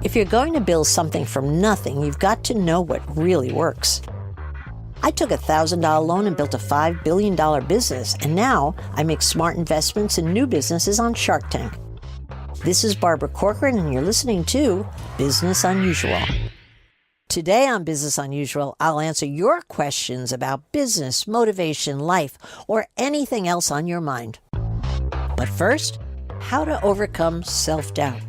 If you're going to build something from nothing, you've got to know what really works. I took a $1,000 loan and built a $5 billion business, and now I make smart investments in new businesses on Shark Tank. This is Barbara Corcoran, and you're listening to Business Unusual. Today on Business Unusual, I'll answer your questions about business, motivation, life, or anything else on your mind. But first, how to overcome self-doubt.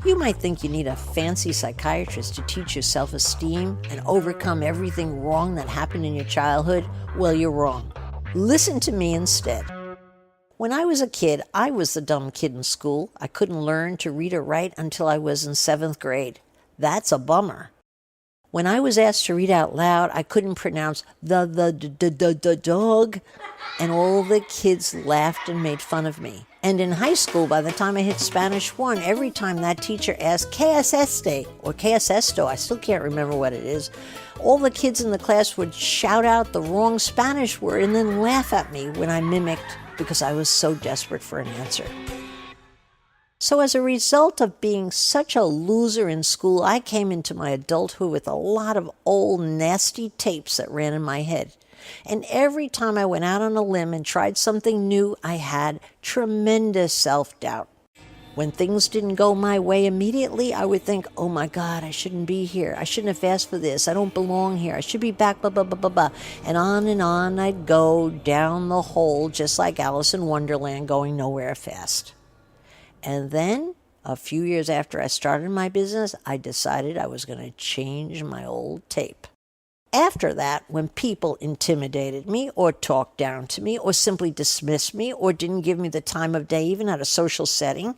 You might think you need a fancy psychiatrist to teach you self-esteem and overcome everything wrong that happened in your childhood. Well, you're wrong. Listen to me instead. When I was a kid, I was the dumb kid in school. I couldn't learn to read or write until I was in 7th grade. That's a bummer. When I was asked to read out loud, I couldn't pronounce the dog, and all the kids laughed and made fun of me. And in high school, by the time I hit Spanish 1, every time that teacher asked, ¿Qué es este? Or ¿Qué es esto? I still can't remember what it is. All the kids in the class would shout out the wrong Spanish word and then laugh at me when I mimicked because I was so desperate for an answer. So as a result of being such a loser in school, I came into my adulthood with a lot of old nasty tapes that ran in my head. And every time I went out on a limb and tried something new, I had tremendous self-doubt. When things didn't go my way immediately, I would think, oh my God, I shouldn't be here. I shouldn't have asked for this. I don't belong here. I should be back, blah, blah, blah, blah, blah. And on I'd go down the hole, just like Alice in Wonderland, going nowhere fast. And then, a few years after I started my business, I decided I was going to change my old tape. After that, when people intimidated me or talked down to me or simply dismissed me or didn't give me the time of day, even at a social setting,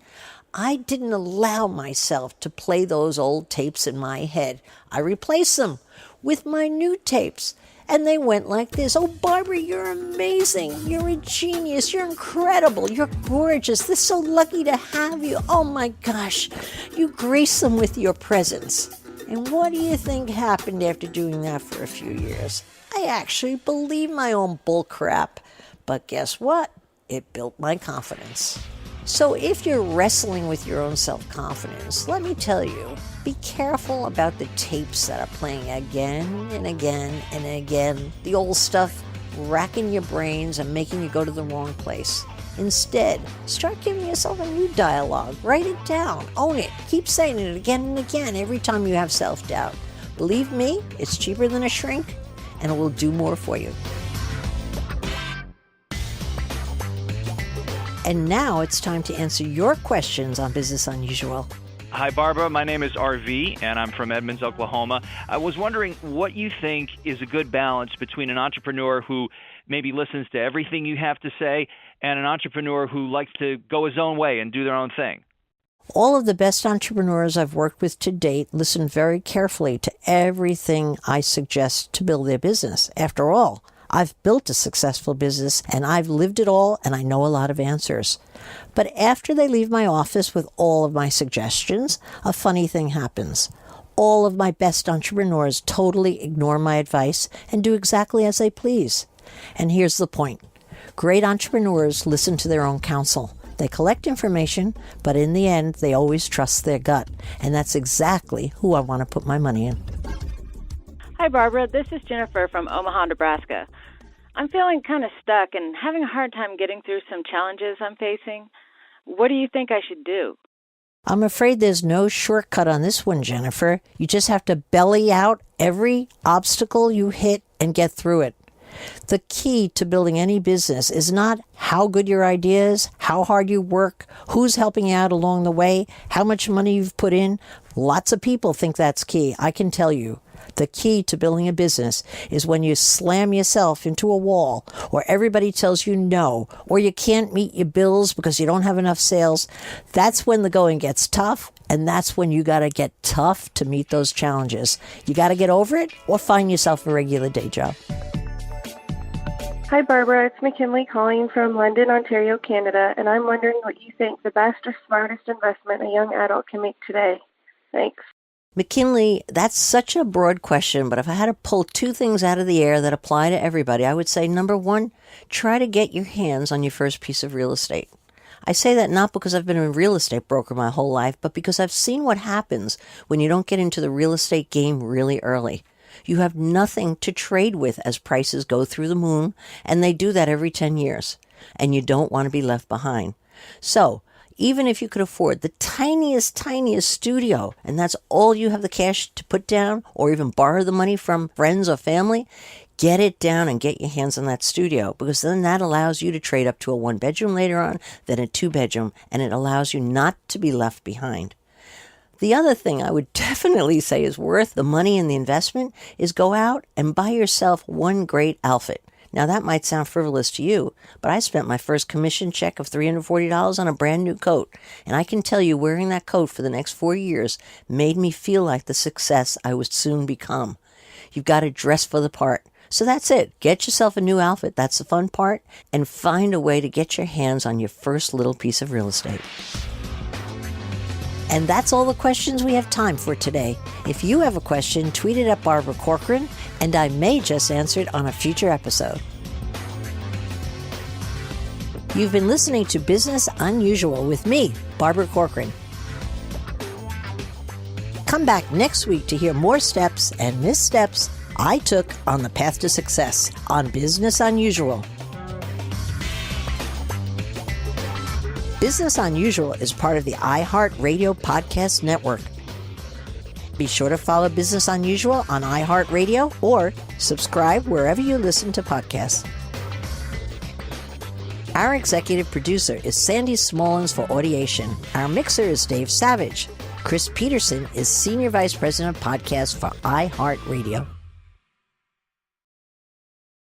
I didn't allow myself to play those old tapes in my head. I replaced them with my new tapes. And they went like this. Oh, Barbara, you're amazing. You're a genius. You're incredible. You're gorgeous. They're so lucky to have you. Oh, my gosh. You grace them with your presence. And what do you think happened after doing that for a few years? I actually believed my own bull crap. But guess what? It built my confidence. So if you're wrestling with your own self-confidence, let me tell you, be careful about the tapes that are playing again and again and again. The old stuff racking your brains and making you go to the wrong place. Instead, start giving yourself a new dialogue. Write it down. Own it. Keep saying it again and again every time you have self-doubt. Believe me, it's cheaper than a shrink, and it will do more for you. And now it's time to answer your questions on Business Unusual. Hi, Barbara. My name is RV, and I'm from Edmonds, Oklahoma. I was wondering what you think is a good balance between an entrepreneur who maybe listens to everything you have to say and an entrepreneur who likes to go his own way and do their own thing. All of the best entrepreneurs I've worked with to date listen very carefully to everything I suggest to build their business. After all, I've built a successful business, and I've lived it all, and I know a lot of answers. But after they leave my office with all of my suggestions, a funny thing happens. All of my best entrepreneurs totally ignore my advice and do exactly as they please. And here's the point. Great entrepreneurs listen to their own counsel. They collect information, but in the end, they always trust their gut. And that's exactly who I want to put my money in. Hi, Barbara. This is Jennifer from Omaha, Nebraska. I'm feeling kind of stuck and having a hard time getting through some challenges I'm facing. What do you think I should do? I'm afraid there's no shortcut on this one, Jennifer. You just have to belly out every obstacle you hit and get through it. The key to building any business is not how good your idea is, how hard you work, who's helping you out along the way, how much money you've put in. Lots of people think that's key. I can tell you. The key to building a business is when you slam yourself into a wall, or everybody tells you no, or you can't meet your bills because you don't have enough sales. That's when the going gets tough, and that's when you got to get tough to meet those challenges. You got to get over it or find yourself a regular day job. Hi, Barbara. It's McKinley calling from London, Ontario, Canada, and I'm wondering what you think the best or smartest investment a young adult can make today. Thanks. McKinley, that's such a broad question, but if I had to pull two things out of the air that apply to everybody, I would say, number one, try to get your hands on your first piece of real estate. I say that not because I've been a real estate broker my whole life, but because I've seen what happens when you don't get into the real estate game really early. You have nothing to trade with as prices go through the moon, and they do that every 10 years. And you don't want to be left behind. So, even if you could afford the tiniest studio, and that's all you have the cash to put down, or even borrow the money from friends or family, get it down and get your hands on that studio, because then that allows you to trade up to a 1-bedroom later on, then a 2-bedroom, and it allows you not to be left behind. The other thing I would definitely say is worth the money and the investment is go out and buy yourself one great outfit. Now, that might sound frivolous to you, but I spent my first commission check of $340 on a brand new coat, and I can tell you wearing that coat for the next 4 years made me feel like the success I would soon become. You've got to dress for the part. So that's it. Get yourself a new outfit. That's the fun part. And find a way to get your hands on your first little piece of real estate. And that's all the questions we have time for today. If you have a question, tweet it at Barbara Corcoran, and I may just answer it on a future episode. You've been listening to Business Unusual with me, Barbara Corcoran. Come back next week to hear more steps and missteps I took on the path to success on Business Unusual. Business Unusual is part of the iHeartRadio podcast network. Be sure to follow Business Unusual on iHeartRadio or subscribe wherever you listen to podcasts. Our executive producer is Sandy Smallins for Audiation. Our mixer is Dave Savage. Chris Peterson is Senior Vice President of Podcasts for iHeartRadio.